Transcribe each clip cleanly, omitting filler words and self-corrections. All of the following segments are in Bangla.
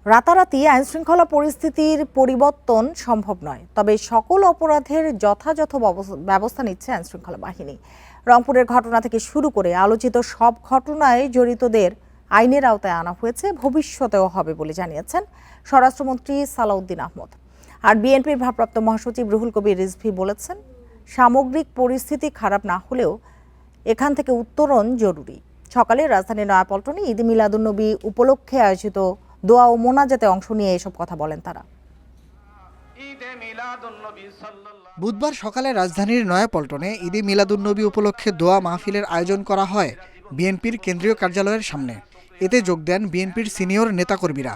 রাতারাতি আইনশৃঙ্খলা পরিস্থিতির পরিবর্তন সম্ভব নয়, তবে সকল অপরাধের যথাযথ ব্যবস্থা নিচ্ছে আইনশৃঙ্খলা বাহিনী। রংপুরের ঘটনা থেকে শুরু করে আলোচিত সব ঘটনায় জড়িতদের আইনের আওতায় আনা হয়েছে, ভবিষ্যতেও হবে বলে জানিয়েছেন স্বরাষ্ট্রমন্ত্রী সালাউদ্দিন আহমদ। আর বিএনপির ভারপ্রাপ্ত মহাসচিব রুহুল কবির রিজভী বলেছেন, সামগ্রিক পরিস্থিতি খারাপ না হলেও এখান থেকে উত্তরণ জরুরি। সকালে রাজধানীর নয়াপল্টনে ঈদ মিলাদুন্নবী উপলক্ষে আয়োজিত দোয়া ও মোনাজাতে অংশ নিয়ে এসব কথা বলেন তারা। বুধবার সকালে রাজধানীর নয়াপল্টনে ঈদে মিলাদুন্নবী উপলক্ষে দোয়া মাহফিলের আয়োজন করা হয় বিএনপির কেন্দ্রীয় কার্যালয়ের সামনে। এতে যোগ দেন বিএনপির সিনিয়র নেতাকর্মীরা।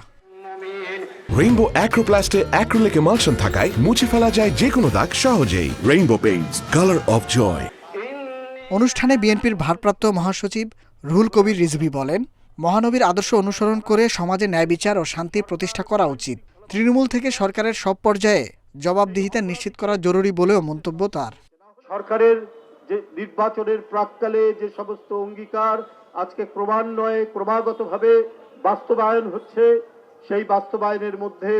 রেইনবো অ্যাক্রোপ্লাস্টে অ্যাক্রিলিক এমালশন থাকায় মুছে ফেলা যায় যে কোনো দাগ সহজেই। Rainbow paints, colour of joy. অনুষ্ঠানে বিএনপির ভারপ্রাপ্ত মহাসচিব রুহুল কবির রিজভী বলেন, মহানবীর আদর্শ অনুসরণ করে সমাজে ন্যায় বিচার ও শান্তি প্রতিষ্ঠা করা উচিত। তৃণমূল থেকে সরকারের সব পর্যায়ে জবাবদিহিতা নিশ্চিত করা জরুরি বলেও মন্তব্য তার। সরকারের যে নির্বাচনের প্রাক্কালে যে সমস্ত অঙ্গীকার আজকে ক্রমান্বয়ে ক্রমাগতভাবে বাস্তবায়ন হচ্ছে, সেই বাস্তবায়নের মধ্যে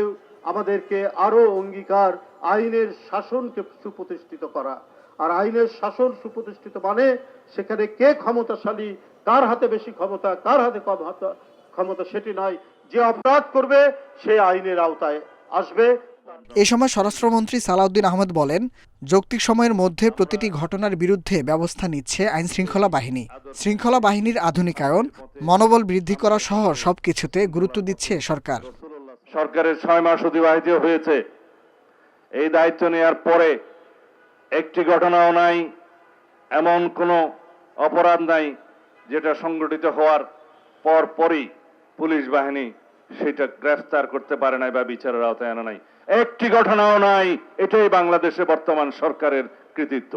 আমাদেরকে আরো অঙ্গীকার আইনের শাসনকে সুপ্রতিষ্ঠিত করা। আর আইনের শাসন সুপ্রতিষ্ঠিত মানে সেখানে কে ক্ষমতাশালী, কার হাতে বেশি ক্ষমতা, কার হাতে কম ক্ষমতা সেটি নয়। যে অপরাধ করবে সে আইনের আওতায় আসবে। এ সময় স্বরাষ্ট্রমন্ত্রী সালাউদ্দিন আহমদ বলেন, যৌক্তিক সময়ের মধ্যে প্রতিটি ঘটনার বিরুদ্ধে ব্যবস্থা নিচ্ছে আইনশৃঙ্খলা বাহিনী। শৃঙ্খলা বাহিনীর আধুনিকায়ন, মনোবল বৃদ্ধি করা সহ সবকিছুতে গুরুত্ব দিচ্ছে সরকার। সরকারের 6 মাস অতিবাহিত হয়েছে। এই দায়িত্ব নেওয়ার পরে একটি ঘটনাও নাই, এমন কোনো অপরাধ নাই যেটা সংগঠিত হওয়ার পরই পুলিশ বাহিনী সেটা গ্রেফতার করতে পারে নাই বা বিচারের আওতায় আনা নাই। একটি ঘটনাও নাই। এটাই বাংলাদেশে বর্তমান সরকারের কৃতিত্ব।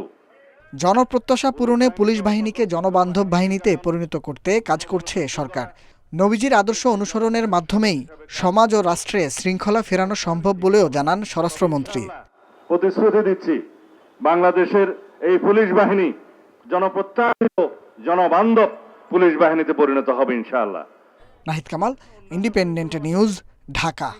জনপ্রত্যাশা পূরণে পুলিশ বাহিনীকে জনবান্ধব বাহিনীতে পরিণত করতে কাজ করছে সরকার। নবীজির আদর্শ অনুসরণের মাধ্যমেই সমাজ ও রাষ্ট্রে শৃঙ্খলা ফেরানো সম্ভব বলেও জানান স্বরাষ্ট্রমন্ত্রী। প্রতিশ্রুতি দিচ্ছি, বাংলাদেশের এই পুলিশ বাহিনী জনপ্রত্যাশিত জনবান্ধব পুলিশ বাহিনীতে পরিণত হবে ইনশাআল্লাহ। Nahid Kamal, independent news, Dhaka.